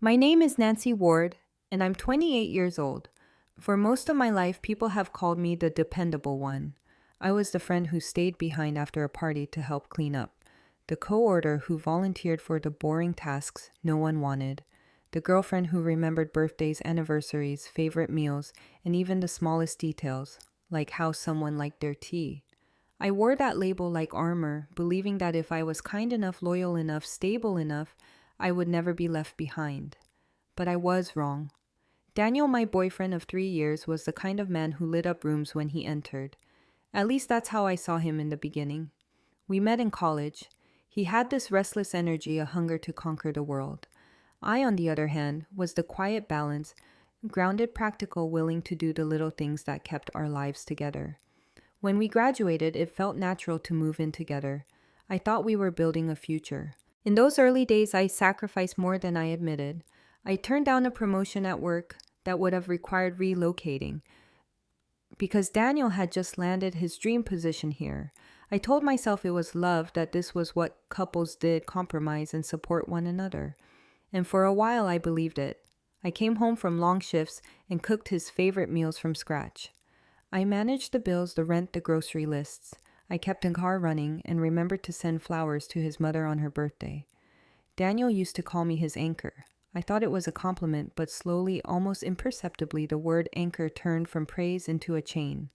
My name is Nancy Ward, and I'm 28 years old. For most of my life, people have called me the dependable one. I was the friend who stayed behind after a party to help clean up, the co-order who volunteered for the boring tasks no one wanted, the girlfriend who remembered birthdays, anniversaries, favorite meals, and even the smallest details, like how someone liked their tea. I wore that label like armor, believing that if I was kind enough, loyal enough, stable enough, I would never be left behind. But I was wrong. Daniel, my boyfriend of 3 years, was the kind of man who lit up rooms when he entered. At least that's how I saw him in the beginning. We met in college. He had this restless energy, a hunger to conquer the world. I, on the other hand, was the quiet balance, grounded, practical, willing to do the little things that kept our lives together. When we graduated, it felt natural to move in together. I thought we were building a future. In those early days, I sacrificed more than I admitted. I turned down a promotion at work that would have required relocating because Daniel had just landed his dream position here. I told myself it was love, that this was what couples did, compromise and support one another. And for a while, I believed it. I came home from long shifts and cooked his favorite meals from scratch. I managed the bills, the rent, the grocery lists. I kept the car running and remembered to send flowers to his mother on her birthday. Daniel used to call me his anchor. I thought it was a compliment, but slowly, almost imperceptibly, the word anchor turned from praise into a chain.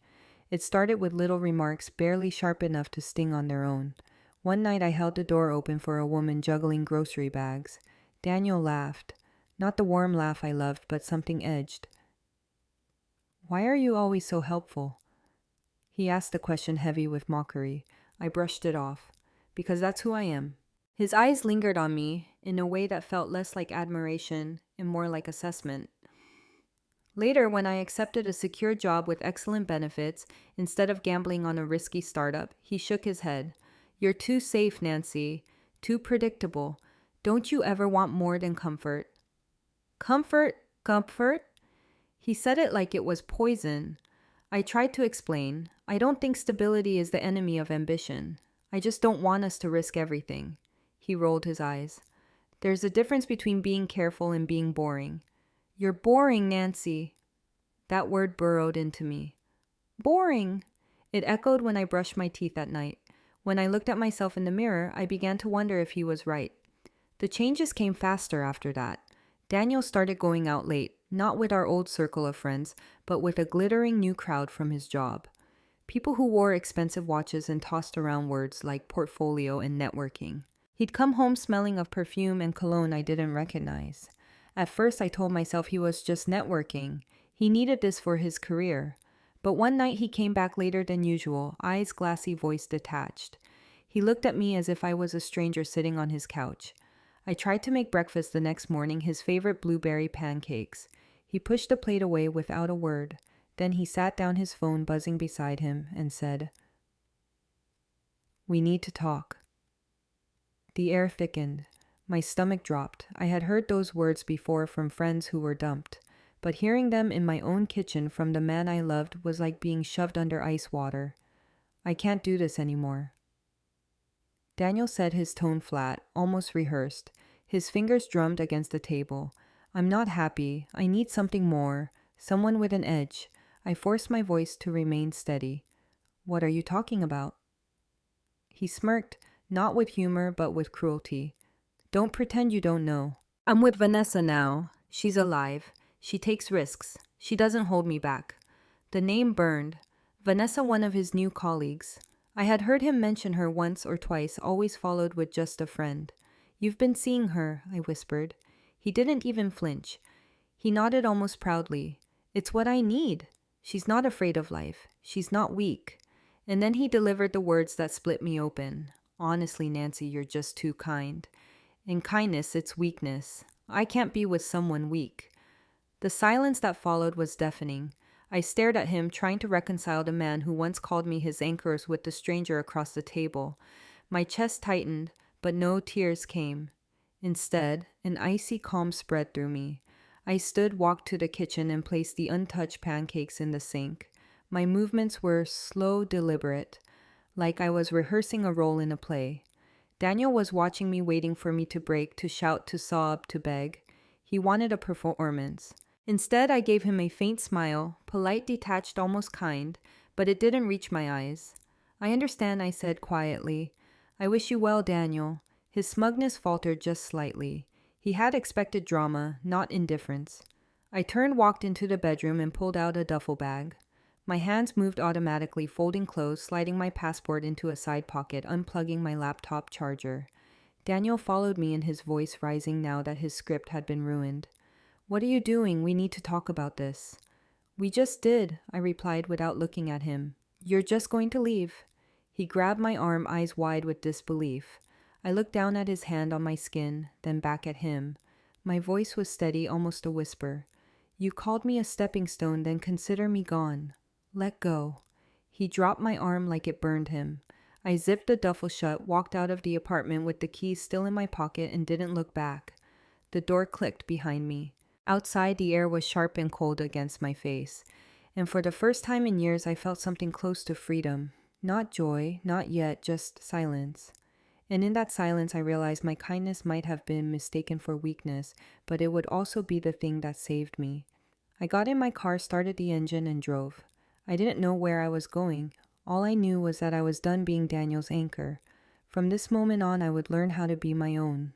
It started with little remarks, barely sharp enough to sting on their own. One night I held the door open for a woman juggling grocery bags. Daniel laughed. Not the warm laugh I loved, but something edged. "Why are you always so helpful?" He asked the question heavy with mockery. I brushed it off. "Because that's who I am." His eyes lingered on me in a way that felt less like admiration and more like assessment. Later, when I accepted a secure job with excellent benefits instead of gambling on a risky startup, he shook his head. "You're too safe, Nancy. Too predictable. Don't you ever want more than comfort?" "Comfort? Comfort?" He said it like it was poison. I tried to explain. "I don't think stability is the enemy of ambition. I just don't want us to risk everything." He rolled his eyes. "There's a difference between being careful and being boring." "You're boring, Nancy." That word burrowed into me. Boring! It echoed when I brushed my teeth at night. When I looked at myself in the mirror, I began to wonder if he was right. The changes came faster after that. Daniel started going out late, not with our old circle of friends, but with a glittering new crowd from his job. People who wore expensive watches and tossed around words like portfolio and networking. He'd come home smelling of perfume and cologne I didn't recognize. At first, I told myself he was just networking. He needed this for his career. But one night he came back later than usual, eyes glassy, voice detached. He looked at me as if I was a stranger sitting on his couch. I tried to make breakfast the next morning, his favorite blueberry pancakes. He pushed the plate away without a word. Then he sat down, his phone buzzing beside him, and said, "We need to talk." The air thickened. My stomach dropped. I had heard those words before from friends who were dumped, but hearing them in my own kitchen from the man I loved was like being shoved under ice water. "I can't do this anymore." Daniel said, his tone flat, almost rehearsed. His fingers drummed against the table. "I'm not happy. I need something more. Someone with an edge." I forced my voice to remain steady. "What are you talking about?" He smirked, not with humor, but with cruelty. "Don't pretend you don't know. I'm with Vanessa now. She's alive. She takes risks. She doesn't hold me back." The name burned. Vanessa, one of his new colleagues. I had heard him mention her once or twice, always followed with just a friend. "You've been seeing her," I whispered. He didn't even flinch. He nodded almost proudly. "It's what I need. She's not afraid of life. She's not weak." And then he delivered the words that split me open. "Honestly, Nancy, you're just too kind. In kindness, it's weakness. I can't be with someone weak." The silence that followed was deafening. I stared at him, trying to reconcile the man who once called me his anchors with the stranger across the table. My chest tightened, but no tears came. Instead, an icy calm spread through me. I stood, walked to the kitchen, and placed the untouched pancakes in the sink. My movements were slow, deliberate, like I was rehearsing a role in a play. Daniel was watching me, waiting for me to break, to shout, to sob, to beg. He wanted a performance. Instead, I gave him a faint smile, polite, detached, almost kind, but it didn't reach my eyes. I understand, I said quietly. I wish you well, Daniel. His smugness faltered just slightly. He had expected drama, not indifference. I turned, walked into the bedroom, and pulled out a duffel bag. My hands moved automatically, folding clothes, sliding my passport into a side pocket, unplugging my laptop charger. Daniel followed me, and his voice rising now that his script had been ruined. What are you doing? We need to talk about this. We just did, I replied without looking at him. You're just going to leave. He grabbed my arm, eyes wide with disbelief. I looked down at his hand on my skin, then back at him. My voice was steady, almost a whisper. You called me a stepping stone, then consider me gone. Let go. He dropped my arm like it burned him. I zipped the duffel shut, walked out of the apartment with the keys still in my pocket, and didn't look back. The door clicked behind me. Outside, the air was sharp and cold against my face, and for the first time in years I felt something close to freedom. Not joy, not yet, just silence. And in that silence I realized my kindness might have been mistaken for weakness, but it would also be the thing that saved me. I got in my car, started the engine, and drove. I didn't know where I was going. All I knew was that I was done being Daniel's anchor. From this moment on, I would learn how to be my own.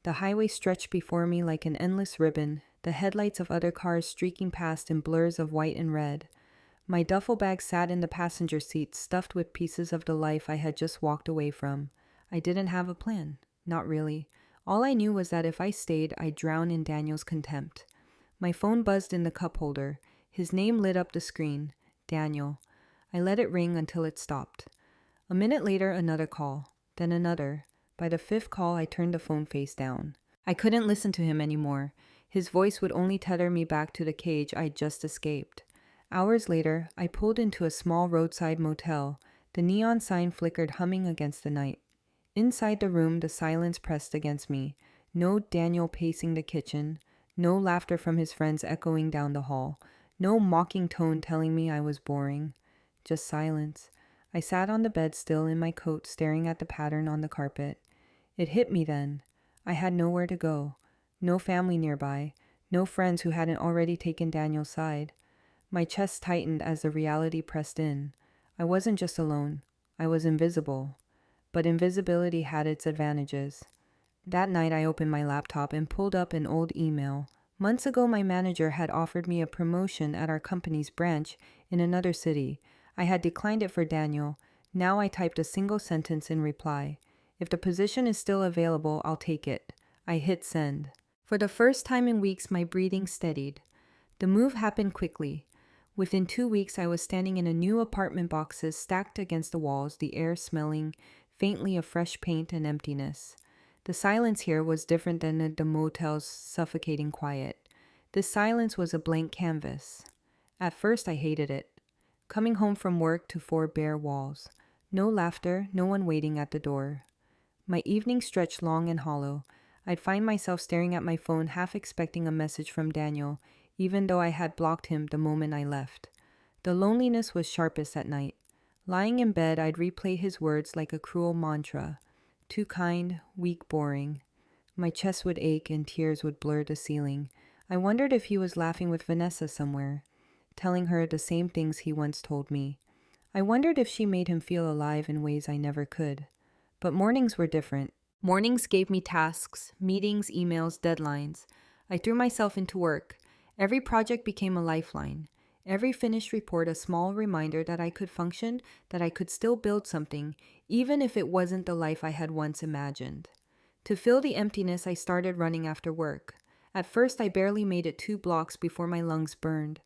The highway stretched before me like an endless ribbon, the headlights of other cars streaking past in blurs of white and red. My duffel bag sat in the passenger seat, stuffed with pieces of the life I had just walked away from. I didn't have a plan. Not really. All I knew was that if I stayed, I'd drown in Daniel's contempt. My phone buzzed in the cup holder. His name lit up the screen. Daniel. I let it ring until it stopped. A minute later, another call. Then another. By the fifth call, I turned the phone face down. I couldn't listen to him anymore. His voice would only tether me back to the cage I'd just escaped. Hours later, I pulled into a small roadside motel. The neon sign flickered, humming against the night. Inside the room, the silence pressed against me. No Daniel pacing the kitchen. No laughter from his friends echoing down the hall. No mocking tone telling me I was boring. Just silence. I sat on the bed still in my coat, staring at the pattern on the carpet. It hit me then. I had nowhere to go. No family nearby. No friends who hadn't already taken Daniel's side. My chest tightened as the reality pressed in. I wasn't just alone. I was invisible. But invisibility had its advantages. That night I opened my laptop and pulled up an old email. Months ago, my manager had offered me a promotion at our company's branch in another city. I had declined it for Daniel. Now I typed a single sentence in reply. If the position is still available, I'll take it. I hit send. For the first time in weeks, my breathing steadied. The move happened quickly. Within 2 weeks, I was standing in a new apartment, boxes stacked against the walls, the air smelling faintly of fresh paint and emptiness. The silence here was different than the motel's suffocating quiet. This silence was a blank canvas. At first, I hated it. Coming home from work to 4 bare walls. No laughter, no one waiting at the door. My evening stretched long and hollow. I'd find myself staring at my phone, half expecting a message from Daniel, even though I had blocked him the moment I left. The loneliness was sharpest at night. Lying in bed, I'd replay his words like a cruel mantra. Too kind, weak, boring. My chest would ache and tears would blur the ceiling. I wondered if he was laughing with Vanessa somewhere, telling her the same things he once told me. I wondered if she made him feel alive in ways I never could. But mornings were different. Mornings gave me tasks, meetings, emails, deadlines. I threw myself into work. Every project became a lifeline. Every finished report a small reminder that I could function, that I could still build something, even if it wasn't the life I had once imagined. To fill the emptiness, I started running after work. At first, I barely made it 2 blocks before my lungs burned.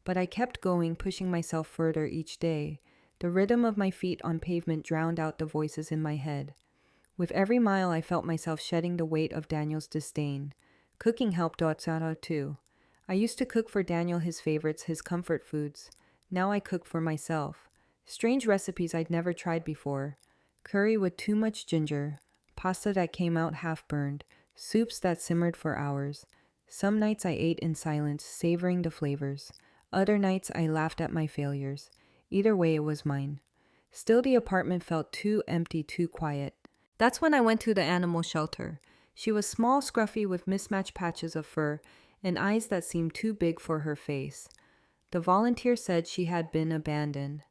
But I kept going, pushing myself further each day. The rhythm of my feet on pavement drowned out the voices in my head. With every mile, I felt myself shedding the weight of Daniel's disdain. Cooking helped Otsara too. I used to cook for Daniel his favorites, his comfort foods. Now I cook for myself. Strange recipes I'd never tried before. Curry with too much ginger. Pasta that came out half-burned. Soups that simmered for hours. Some nights I ate in silence, savoring the flavors. Other nights I laughed at my failures. Either way, it was mine. Still, the apartment felt too empty, too quiet. That's when I went to the animal shelter. She was small, scruffy, with mismatched patches of fur and eyes that seemed too big for her face. The volunteer said she had been abandoned.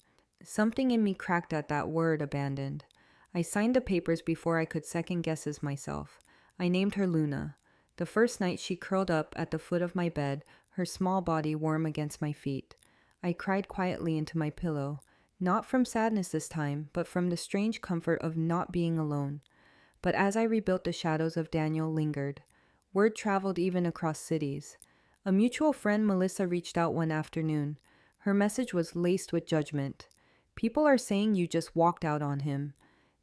Something in me cracked at that word, abandoned. I signed the papers before I could second guess myself. I named her Luna. The first night she curled up at the foot of my bed, her small body warm against my feet. I cried quietly into my pillow, not from sadness this time, but from the strange comfort of not being alone. But as I rebuilt, the shadows of Daniel lingered. Word traveled even across cities. A mutual friend, Melissa, reached out one afternoon. Her message was laced with judgment. People are saying you just walked out on him,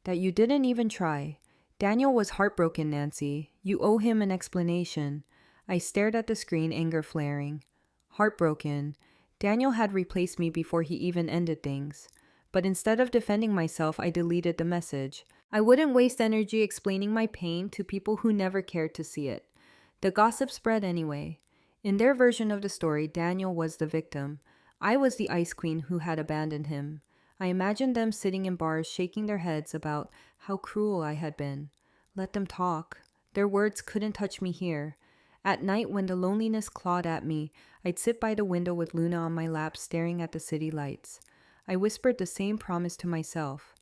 that you didn't even try. Daniel was heartbroken, Nancy. You owe him an explanation. I stared at the screen, anger flaring. Heartbroken. Daniel had replaced me before he even ended things. But instead of defending myself, I deleted the message. I wouldn't waste energy explaining my pain to people who never cared to see it. The gossip spread anyway. In their version of the story, Daniel was the victim. I was the ice queen who had abandoned him. I imagined them sitting in bars shaking their heads about how cruel I had been. Let them talk. Their words couldn't touch me here. At night, when the loneliness clawed at me, I'd sit by the window with Luna on my lap staring at the city lights. I whispered the same promise to myself.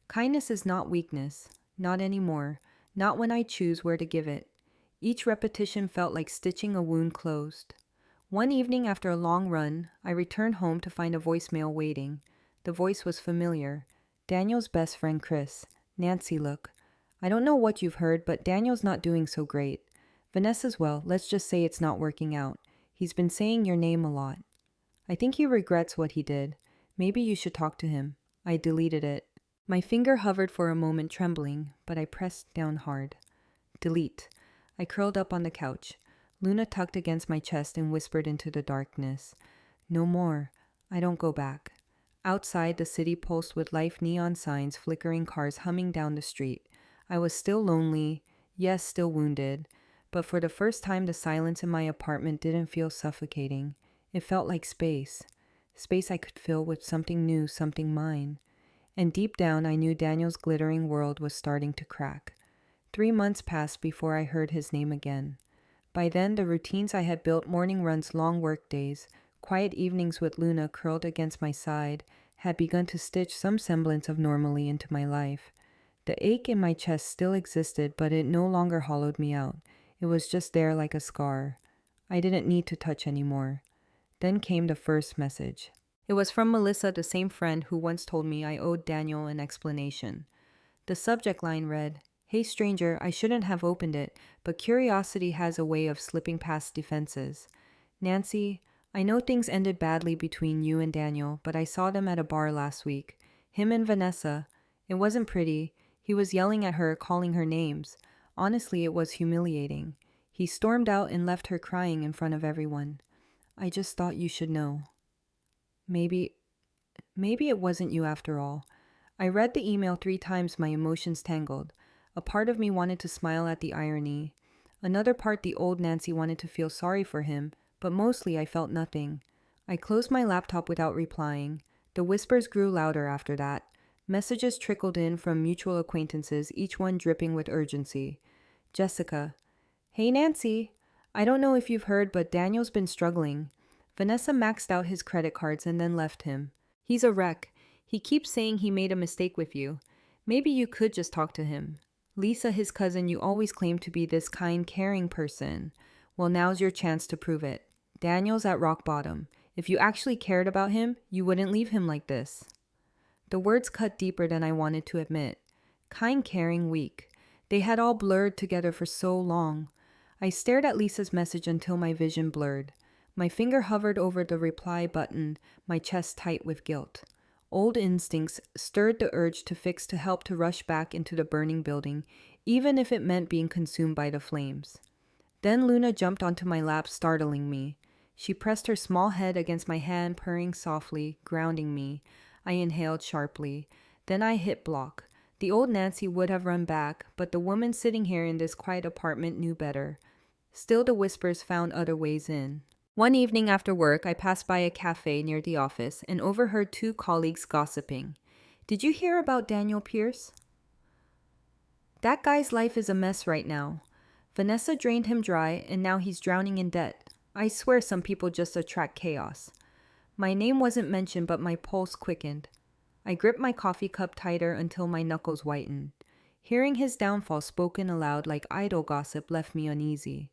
Kindness is not weakness. Not anymore. Not when I choose where to give it. Each repetition felt like stitching a wound closed. One evening after a long run, I returned home to find a voicemail waiting. The voice was familiar. Daniel's best friend, Chris. Nancy, look. I don't know what you've heard, but Daniel's not doing so great. Vanessa's well, let's just say it's not working out. He's been saying your name a lot. I think he regrets what he did. Maybe you should talk to him. I deleted it. My finger hovered for a moment, trembling, but I pressed down hard. Delete. I curled up on the couch. Luna tucked against my chest and whispered into the darkness. No more. I don't go back. Outside, the city pulsed with life, neon signs, flickering cars humming down the street. I was still lonely, yes, still wounded, but for the first time the silence in my apartment didn't feel suffocating. It felt like space. Space I could fill with something new, something mine. And deep down I knew Daniel's glittering world was starting to crack. 3 months passed before I heard his name again. By then, the routines I had built, morning runs, long work days, quiet evenings with Luna curled against my side, had begun to stitch some semblance of normalcy into my life. The ache in my chest still existed, but it no longer hollowed me out. It was just there like a scar. I didn't need to touch anymore. Then came the first message. It was from Melissa, the same friend who once told me I owed Daniel an explanation. The subject line read, "Hey stranger, I shouldn't have opened it, but curiosity has a way of slipping past defenses. Nancy, I know things ended badly between you and Daniel, but I saw them at a bar last week. Him and Vanessa. It wasn't pretty. He was yelling at her, calling her names. Honestly, it was humiliating. He stormed out and left her crying in front of everyone. I just thought you should know." Maybe it wasn't you after all. I read the email 3 times, my emotions tangled. A part of me wanted to smile at the irony. Another part, the old Nancy, wanted to feel sorry for him, but mostly I felt nothing. I closed my laptop without replying. The whispers grew louder after that. Messages trickled in from mutual acquaintances, each one dripping with urgency. Jessica. Hey Nancy. I don't know if you've heard, but Daniel's been struggling. Vanessa maxed out his credit cards and then left him. He's a wreck. He keeps saying he made a mistake with you. Maybe you could just talk to him. Lisa, his cousin, you always claimed to be this kind, caring person. Well, now's your chance to prove it. Daniel's at rock bottom. If you actually cared about him, you wouldn't leave him like this. The words cut deeper than I wanted to admit. Kind, caring, weak. They had all blurred together for so long. I stared at Lisa's message until my vision blurred. My finger hovered over the reply button, my chest tight with guilt. Old instincts stirred the urge to fix, to help, to rush back into the burning building, even if it meant being consumed by the flames. Then Luna jumped onto my lap, startling me. She pressed her small head against my hand, purring softly, grounding me. I inhaled sharply. Then I hit block. The old Nancy would have run back, but the woman sitting here in this quiet apartment knew better. Still, the whispers found other ways in. One evening after work, I passed by a cafe near the office and overheard 2 colleagues gossiping. Did you hear about Daniel Pierce? That guy's life is a mess right now. Vanessa drained him dry, and now he's drowning in debt. I swear some people just attract chaos. My name wasn't mentioned, but my pulse quickened. I gripped my coffee cup tighter until my knuckles whitened. Hearing his downfall spoken aloud like idle gossip left me uneasy.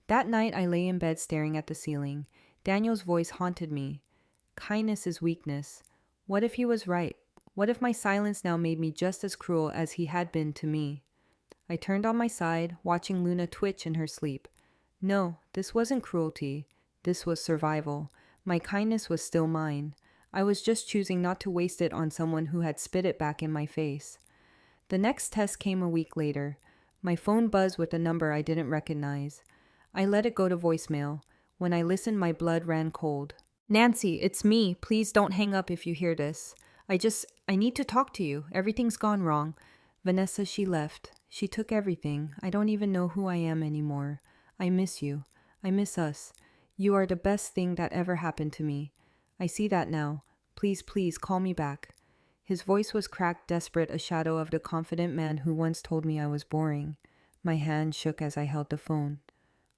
That night I lay in bed staring at the ceiling. Daniel's voice haunted me. Kindness is weakness. What if he was right? What if my silence now made me just as cruel as he had been to me? I turned on my side, watching Luna twitch in her sleep. No, this wasn't cruelty. This was survival. My kindness was still mine. I was just choosing not to waste it on someone who had spit it back in my face. The next test came a week later. My phone buzzed with a number I didn't recognize. I let it go to voicemail. When I listened, my blood ran cold. Nancy, it's me. Please don't hang up if you hear this. I need to talk to you. Everything's gone wrong. Vanessa, she left. She took everything. I don't even know who I am anymore. I miss you. I miss us. You are the best thing that ever happened to me. I see that now. Please, please, call me back. His voice was cracked, desperate, a shadow of the confident man who once told me I was boring. My hand shook as I held the phone.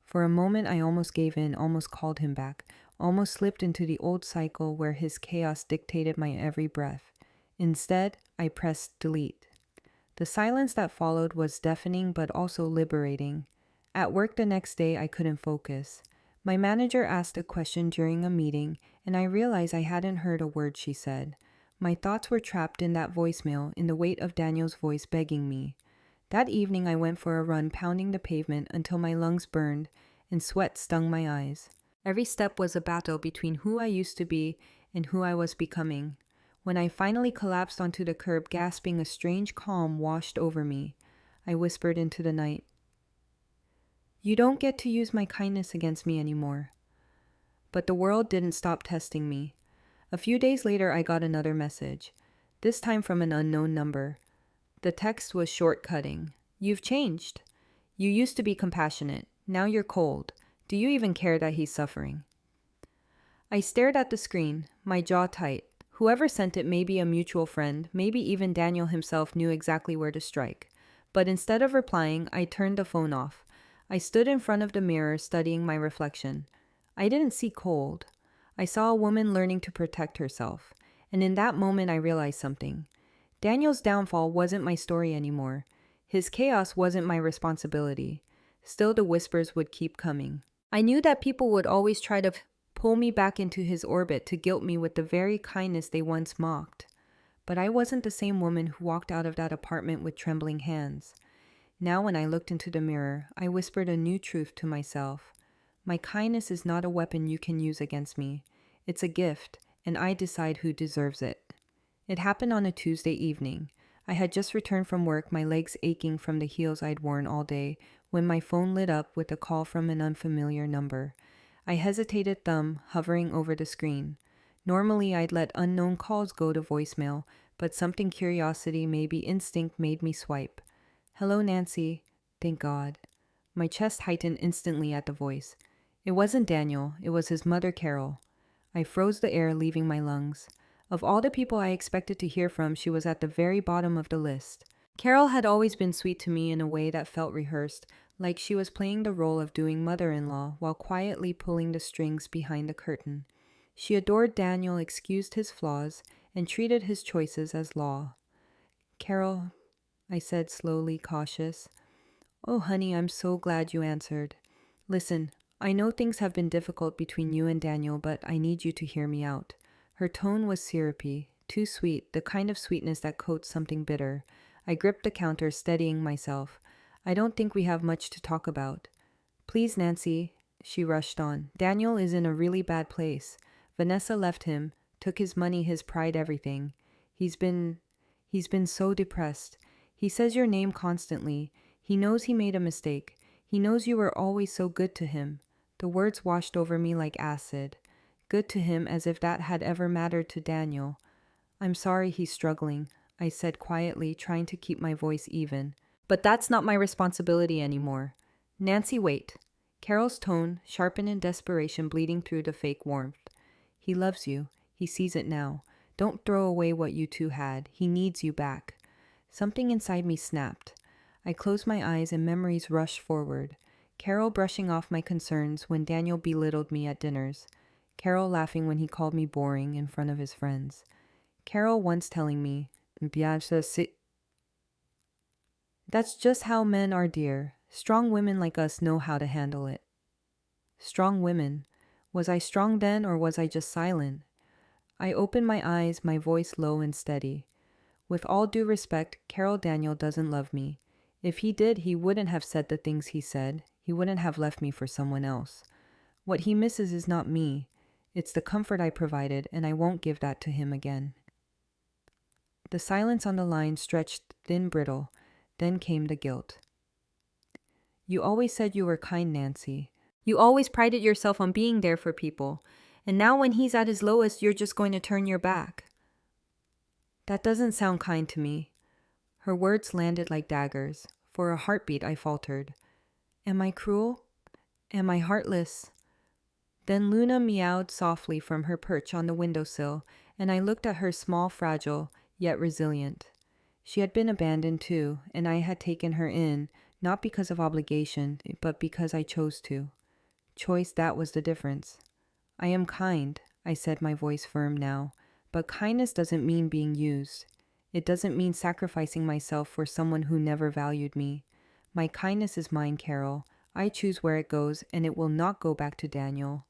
For a moment, I almost gave in, almost called him back, almost slipped into the old cycle where his chaos dictated my every breath. Instead, I pressed delete. The silence that followed was deafening but also liberating. At work the next day, I couldn't focus. My manager asked a question during a meeting, and I realized I hadn't heard a word she said. My thoughts were trapped in that voicemail, in the weight of Daniel's voice begging me. That evening I went for a run, pounding the pavement until my lungs burned and sweat stung my eyes. Every step was a battle between who I used to be and who I was becoming. When I finally collapsed onto the curb, gasping, a strange calm washed over me. I whispered into the night, "You don't get to use my kindness against me anymore." But the world didn't stop testing me. A few days later, I got another message, this time from an unknown number. The text was short-cutting. "You've changed. You used to be compassionate. Now you're cold. Do you even care that he's suffering?" I stared at the screen, my jaw tight. Whoever sent it may be a mutual friend, maybe even Daniel himself knew exactly where to strike. But instead of replying, I turned the phone off. I stood in front of the mirror, studying my reflection. I didn't see cold. I saw a woman learning to protect herself. And in that moment, I realized something. Daniel's downfall wasn't my story anymore. His chaos wasn't my responsibility. Still, the whispers would keep coming. I knew that people would always try to pull me back into his orbit to guilt me with the very kindness they once mocked. But I wasn't the same woman who walked out of that apartment with trembling hands. Now, when I looked into the mirror, I whispered a new truth to myself. My kindness is not a weapon you can use against me. It's a gift, and I decide who deserves it. It happened on a Tuesday evening. I had just returned from work, my legs aching from the heels I'd worn all day, when my phone lit up with a call from an unfamiliar number. I hesitated, thumb hovering over the screen. Normally, I'd let unknown calls go to voicemail, but something curiosity, maybe instinct, made me swipe. "Hello, Nancy." Thank God. My chest heightened instantly at the voice. It wasn't Daniel. It was his mother, Carol. I froze the air, leaving my lungs. Of all the people I expected to hear from, she was at the very bottom of the list. Carol had always been sweet to me in a way that felt rehearsed, like she was playing the role of doing mother-in-law while quietly pulling the strings behind the curtain. She adored Daniel, excused his flaws, and treated his choices as law. "Carol," I said slowly, cautious. "Oh, honey, I'm so glad you answered. Listen, I know things have been difficult between you and Daniel, but I need you to hear me out." Her tone was syrupy, too sweet, the kind of sweetness that coats something bitter. I gripped the counter, steadying myself. "I don't think we have much to talk about." "Please, Nancy," she rushed on. "Daniel is in a really bad place. Vanessa left him, took his money, his pride, everything. He's been so depressed. He says your name constantly. He knows he made a mistake. He knows you were always so good to him." The words washed over me like acid. Good to him, as if that had ever mattered to Daniel. "I'm sorry he's struggling," I said quietly, trying to keep my voice even. "But that's not my responsibility anymore." "Nancy, wait." Carol's tone, sharpened in desperation, bleeding through the fake warmth. "He loves you. He sees it now. Don't throw away what you two had. He needs you back." Something inside me snapped. I close my eyes and memories rush forward. Carol brushing off my concerns when Daniel belittled me at dinners. Carol laughing when he called me boring in front of his friends. Carol once telling me, that's just how men are, dear. Strong women like us know how to handle it. Strong women. Was I strong then or was I just silent? I open my eyes, my voice low and steady. With all due respect, Carol Daniel doesn't love me. If he did, he wouldn't have said the things he said. He wouldn't have left me for someone else. What he misses is not me. It's the comfort I provided, and I won't give that to him again. The silence on the line stretched thin brittle. Then came the guilt. You always said you were kind, Nancy. You always prided yourself on being there for people. And now when he's at his lowest, you're just going to turn your back. That doesn't sound kind to me. Her words landed like daggers. For a heartbeat, I faltered. Am I cruel? Am I heartless? Then Luna meowed softly from her perch on the windowsill, and I looked at her small, fragile, yet resilient. She had been abandoned too, and I had taken her in, not because of obligation, but because I chose to. Choice, that was the difference. I am kind, I said, my voice firm now, but kindness doesn't mean being used. It doesn't mean sacrificing myself for someone who never valued me. My kindness is mine, Carol. I choose where it goes, and it will not go back to Daniel.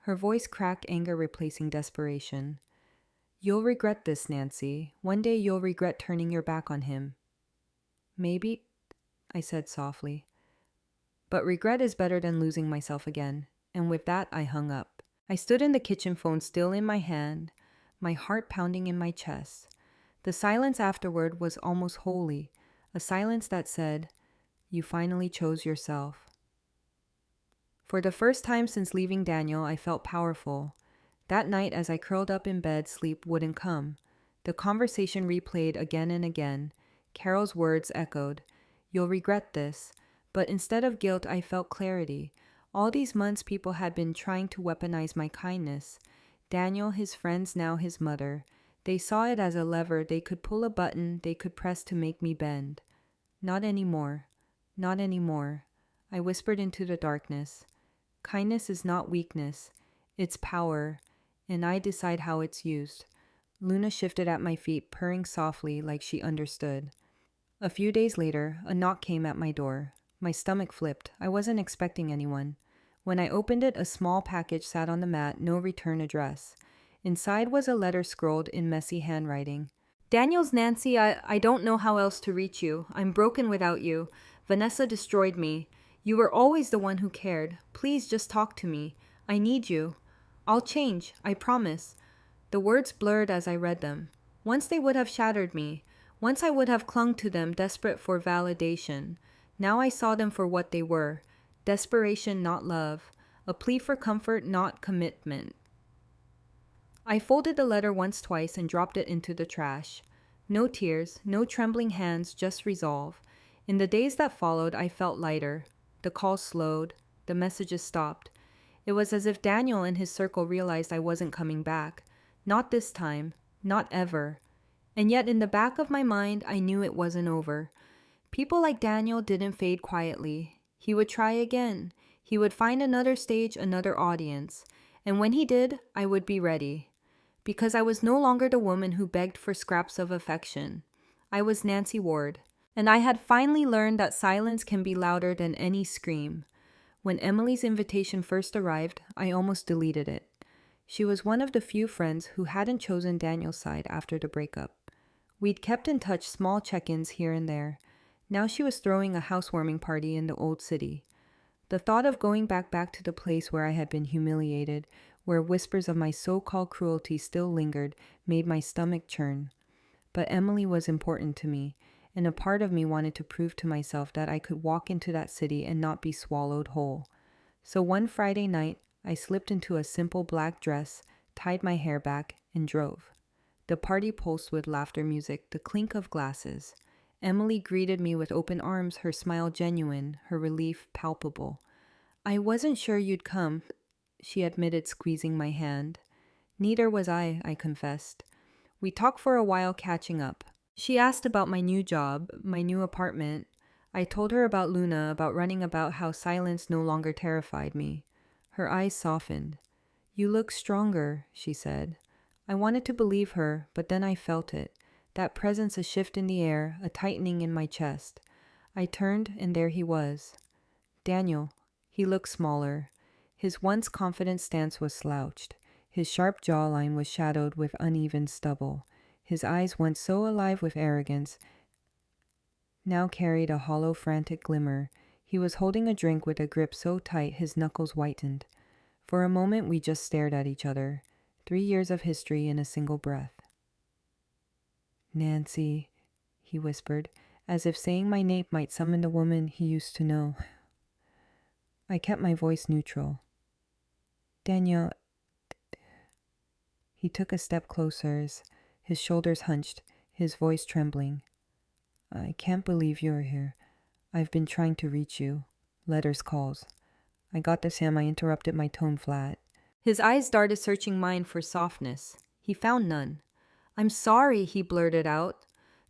Her voice cracked, anger replacing desperation. You'll regret this, Nancy. One day you'll regret turning your back on him. Maybe, I said softly. But regret is better than losing myself again, and with that I hung up. I stood in the kitchen, phone still in my hand, my heart pounding in my chest. The silence afterward was almost holy, a silence that said, you finally chose yourself. For the first time since leaving Daniel, I felt powerful. That night, as I curled up in bed, sleep wouldn't come. The conversation replayed again and again. Carol's words echoed, you'll regret this. But instead of guilt, I felt clarity. All these months, people had been trying to weaponize my kindness. Daniel, his friends, now his mother. They saw it as a lever they could pull, a button they could press to make me bend. Not anymore. Not anymore. I whispered into the darkness. Kindness is not weakness. It's power, and I decide how it's used. Luna shifted at my feet, purring softly like she understood. A few days later, a knock came at my door. My stomach flipped. I wasn't expecting anyone. When I opened it, a small package sat on the mat, no return address. Inside was a letter scrawled in messy handwriting. Daniel's Nancy, I don't know how else to reach you. I'm broken without you. Vanessa destroyed me. You were always the one who cared. Please just talk to me. I need you. I'll change, I promise. The words blurred as I read them. Once they would have shattered me. Once I would have clung to them, desperate for validation. Now I saw them for what they were. Desperation, not love. A plea for comfort, not commitment. I folded the letter once, twice, and dropped it into the trash. No tears, no trembling hands, just resolve. In the days that followed, I felt lighter. The calls slowed. The messages stopped. It was as if Daniel and his circle realized I wasn't coming back. Not this time. Not ever. And yet in the back of my mind, I knew it wasn't over. People like Daniel didn't fade quietly. He would try again. He would find another stage, another audience. And when he did, I would be ready. Because I was no longer the woman who begged for scraps of affection. I was Nancy Ward. And I had finally learned that silence can be louder than any scream. When Emily's invitation first arrived, I almost deleted it. She was one of the few friends who hadn't chosen Daniel's side after the breakup. We'd kept in touch, small check-ins here and there. Now she was throwing a housewarming party in the old city. The thought of going back to the place where I had been humiliated, where whispers of my so-called cruelty still lingered, made my stomach churn. But Emily was important to me, and a part of me wanted to prove to myself that I could walk into that city and not be swallowed whole. So one Friday night, I slipped into a simple black dress, tied my hair back, and drove. The party pulsed with laughter music, the clink of glasses. Emily greeted me with open arms, her smile genuine, her relief palpable. I wasn't sure you'd come, she admitted, squeezing my hand. Neither was I confessed. We talked for a while, catching up. She asked about my new job, my new apartment. I told her about Luna, about running about how silence no longer terrified me. Her eyes softened. You look stronger, she said. I wanted to believe her, but then I felt it. That presence, a shift in the air, a tightening in my chest. I turned, and there he was. Daniel. He looked smaller. His once confident stance was slouched. His sharp jawline was shadowed with uneven stubble. His eyes, once so alive with arrogance, now carried a hollow, frantic glimmer. He was holding a drink with a grip so tight his knuckles whitened. For a moment we just stared at each other. 3 years of history in a single breath. Nancy, he whispered, as if saying my name might summon the woman he used to know. I kept my voice neutral. Daniel. He took a step closer, his shoulders hunched, his voice trembling. I can't believe you're here. I've been trying to reach you. Letters, calls. I got the Sam, I interrupted, my tone flat. His eyes darted, searching mine for softness. He found none. I'm sorry, he blurted out.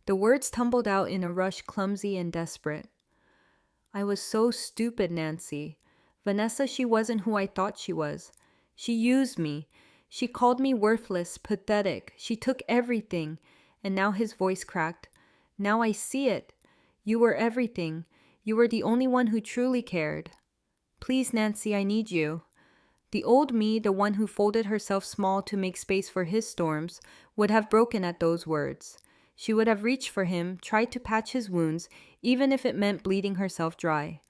The words tumbled out in a rush, clumsy and desperate. I was so stupid, Nancy. Vanessa, she wasn't who I thought she was. She used me. She called me worthless, pathetic. She took everything. And now his voice cracked. Now I see it. You were everything. You were the only one who truly cared. Please, Nancy, I need you. The old me, the one who folded herself small to make space for his storms, would have broken at those words. She would have reached for him, tried to patch his wounds, even if it meant bleeding herself dry.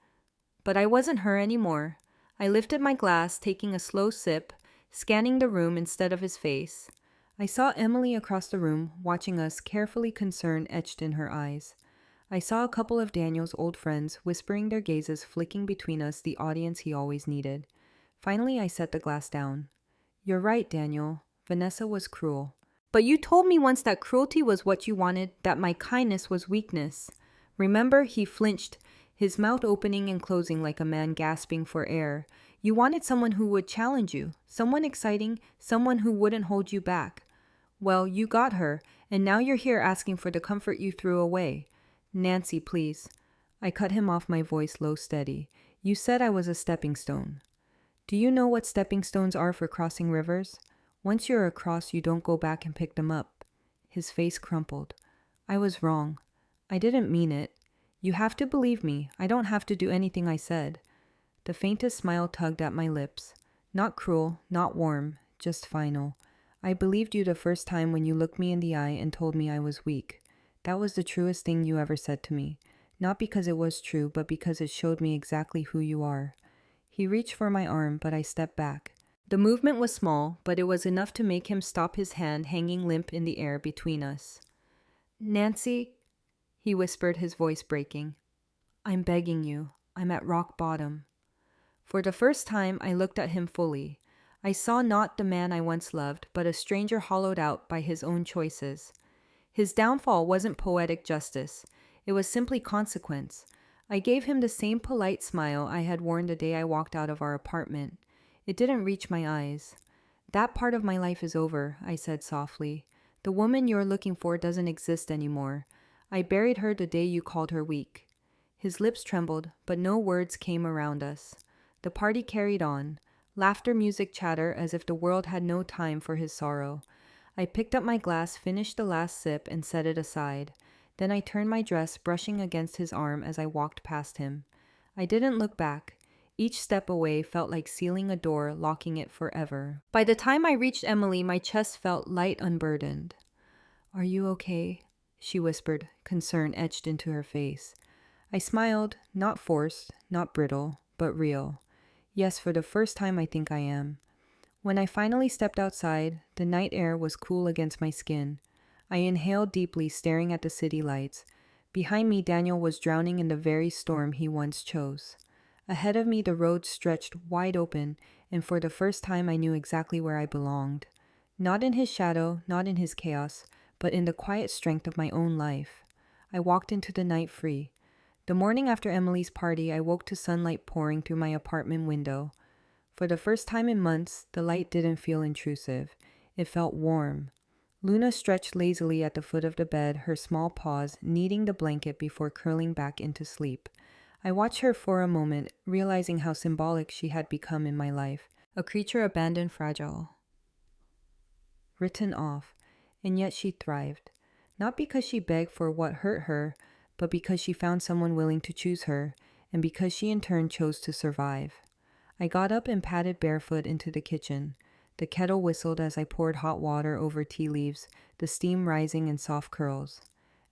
But I wasn't her anymore. I lifted my glass, taking a slow sip, scanning the room instead of his face. I saw Emily across the room, watching us, carefully concern etched in her eyes. I saw a couple of Daniel's old friends, whispering, their gazes flicking between us, the audience he always needed. Finally, I set the glass down. You're right, Daniel. Vanessa was cruel. But you told me once that cruelty was what you wanted, that my kindness was weakness. Remember, he flinched, his mouth opening and closing like a man gasping for air. You wanted someone who would challenge you, someone exciting, someone who wouldn't hold you back. Well, you got her, and now you're here asking for the comfort you threw away. Nancy, please. I cut him off, my voice low, steady. You said I was a stepping stone. Do you know what stepping stones are for crossing rivers? Once you're across, you don't go back and pick them up. His face crumpled. I was wrong. I didn't mean it. You have to believe me. I don't have to do anything I said. The faintest smile tugged at my lips. Not cruel, not warm, just final. I believed you the first time when you looked me in the eye and told me I was weak. That was the truest thing you ever said to me. Not because it was true, but because it showed me exactly who you are. He reached for my arm, but I stepped back. The movement was small, but it was enough to make him stop, his hand hanging limp in the air between us. Nancy, he whispered, his voice breaking. I'm begging you. I'm at rock bottom. For the first time, I looked at him fully. I saw not the man I once loved, but a stranger hollowed out by his own choices. His downfall wasn't poetic justice. It was simply consequence. I gave him the same polite smile I had worn the day I walked out of our apartment. It didn't reach my eyes. That part of my life is over, I said softly. The woman you're looking for doesn't exist anymore. I buried her the day you called her weak. His lips trembled, but no words came around us. The party carried on. Laughter, music, chatter, as if the world had no time for his sorrow. I picked up my glass, finished the last sip, and set it aside. Then I turned my dress, brushing against his arm as I walked past him. I didn't look back. Each step away felt like sealing a door, locking it forever. By the time I reached Emily, my chest felt light, unburdened. Are you okay? She whispered, concern etched into her face. I smiled, not forced, not brittle, but real. Yes, for the first time I think I am. When I finally stepped outside, the night air was cool against my skin. I inhaled deeply, staring at the city lights. Behind me, Daniel was drowning in the very storm he once chose. Ahead of me, the road stretched wide open, and for the first time I knew exactly where I belonged. Not in his shadow, not in his chaos, but in the quiet strength of my own life. I walked into the night free. The morning after Emily's party, I woke to sunlight pouring through my apartment window. For the first time in months, the light didn't feel intrusive. It felt warm. Luna stretched lazily at the foot of the bed, her small paws kneading the blanket before curling back into sleep. I watched her for a moment, realizing how symbolic she had become in my life. A creature abandoned, fragile, written off, and yet she thrived. Not because she begged for what hurt her, but because she found someone willing to choose her, and because she in turn chose to survive. I got up and padded barefoot into the kitchen. The kettle whistled as I poured hot water over tea leaves, the steam rising in soft curls.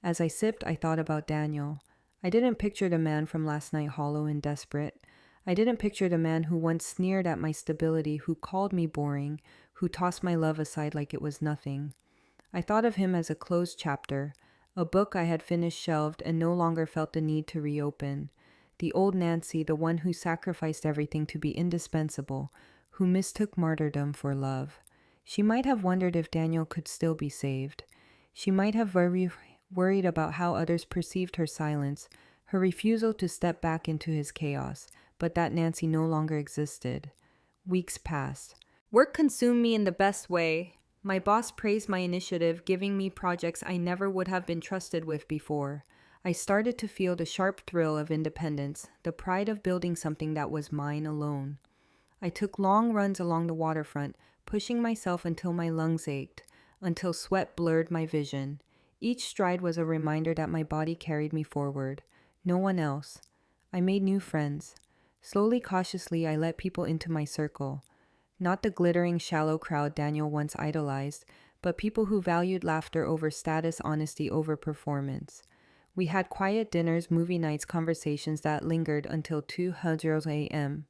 As I sipped, I thought about Daniel. I didn't picture the man from last night hollow and desperate. I didn't picture the man who once sneered at my stability, who called me boring, who tossed my love aside like it was nothing. I thought of him as a closed chapter, a book I had finished shelved and no longer felt the need to reopen. The old Nancy, the one who sacrificed everything to be indispensable, who mistook martyrdom for love. She might have wondered if Daniel could still be saved. She might have worried about how others perceived her silence, her refusal to step back into his chaos, but that Nancy no longer existed. Weeks passed. Work consumed me in the best way. My boss praised my initiative, giving me projects I never would have been trusted with before. I started to feel the sharp thrill of independence, the pride of building something that was mine alone. I took long runs along the waterfront, pushing myself until my lungs ached, until sweat blurred my vision. Each stride was a reminder that my body carried me forward. No one else. I made new friends. Slowly, cautiously, I let people into my circle. Not the glittering, shallow crowd Daniel once idolized, but people who valued laughter over status, honesty over performance. We had quiet dinners, movie nights, conversations that lingered until 2:00 a.m.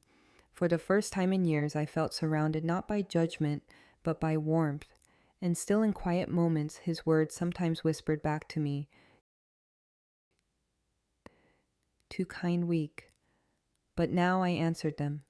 For the first time in years, I felt surrounded not by judgment, but by warmth. And still in quiet moments, his words sometimes whispered back to me, "Too kind, weak." But now I answered them.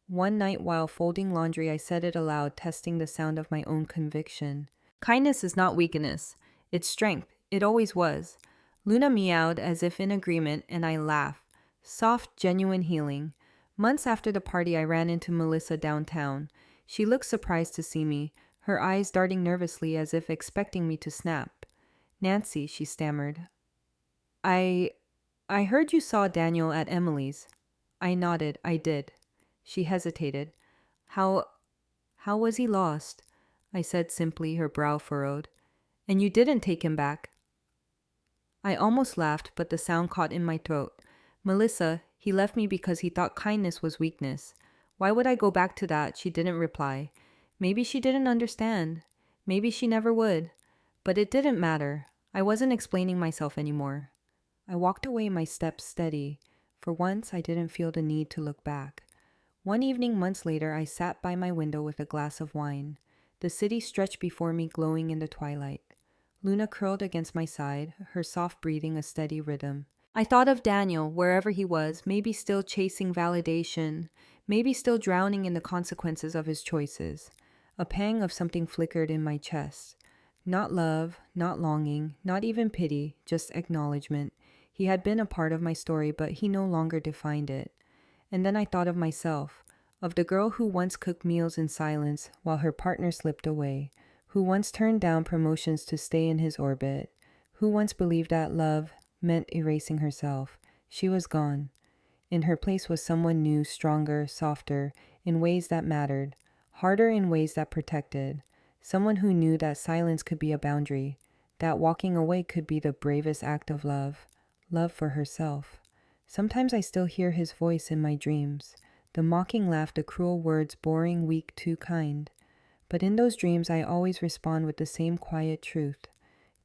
One night while folding laundry, I said it aloud, testing the sound of my own conviction. "Kindness is not weakness. It's strength. It always was." Luna meowed as if in agreement, and I laughed. Soft, genuine healing. Months after the party, I ran into Melissa downtown. She looked surprised to see me, her eyes darting nervously as if expecting me to snap. "Nancy," she stammered. I I heard you saw Daniel at Emily's." I nodded. I did. She hesitated. How was he lost?" I said simply, her brow furrowed. "And you didn't take him back?" I almost laughed, but the sound caught in my throat. "Melissa, he left me because he thought kindness was weakness. Why would I go back to that?" She didn't reply. Maybe she didn't understand. Maybe she never would. But it didn't matter. I wasn't explaining myself anymore. I walked away, my steps steady. For once, I didn't feel the need to look back. One evening months later, I sat by my window with a glass of wine. The city stretched before me, glowing in the twilight. Luna curled against my side, her soft breathing a steady rhythm. I thought of Daniel, wherever he was, maybe still chasing validation, maybe still drowning in the consequences of his choices. A pang of something flickered in my chest. Not love, not longing, not even pity, just acknowledgement. He had been a part of my story, but he no longer defined it. And then I thought of myself, of the girl who once cooked meals in silence while her partner slipped away, who once turned down promotions to stay in his orbit, who once believed that love meant erasing herself. She was gone. In her place was someone new, stronger, softer, in ways that mattered, harder in ways that protected. Someone who knew that silence could be a boundary, that walking away could be the bravest act of love, love for herself. Sometimes I still hear his voice in my dreams, the mocking laugh, the cruel words, boring, weak, too kind. But in those dreams, I always respond with the same quiet truth.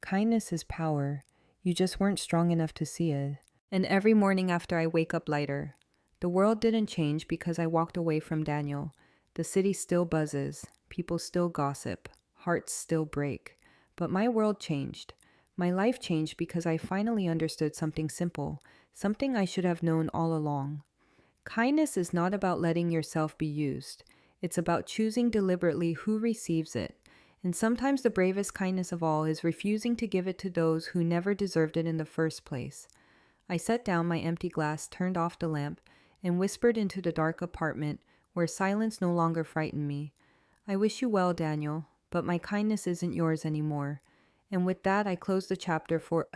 Kindness is power. You just weren't strong enough to see it. And every morning after I wake up lighter. The world didn't change because I walked away from Daniel. The city still buzzes. People still gossip. Hearts still break. But my world changed. My life changed because I finally understood something simple, something I should have known all along. Kindness is not about letting yourself be used. It's about choosing deliberately who receives it. And sometimes the bravest kindness of all is refusing to give it to those who never deserved it in the first place. I set down my empty glass, turned off the lamp, and whispered into the dark apartment where silence no longer frightened me. "I wish you well, Daniel, but my kindness isn't yours anymore. And with that, I close the chapter for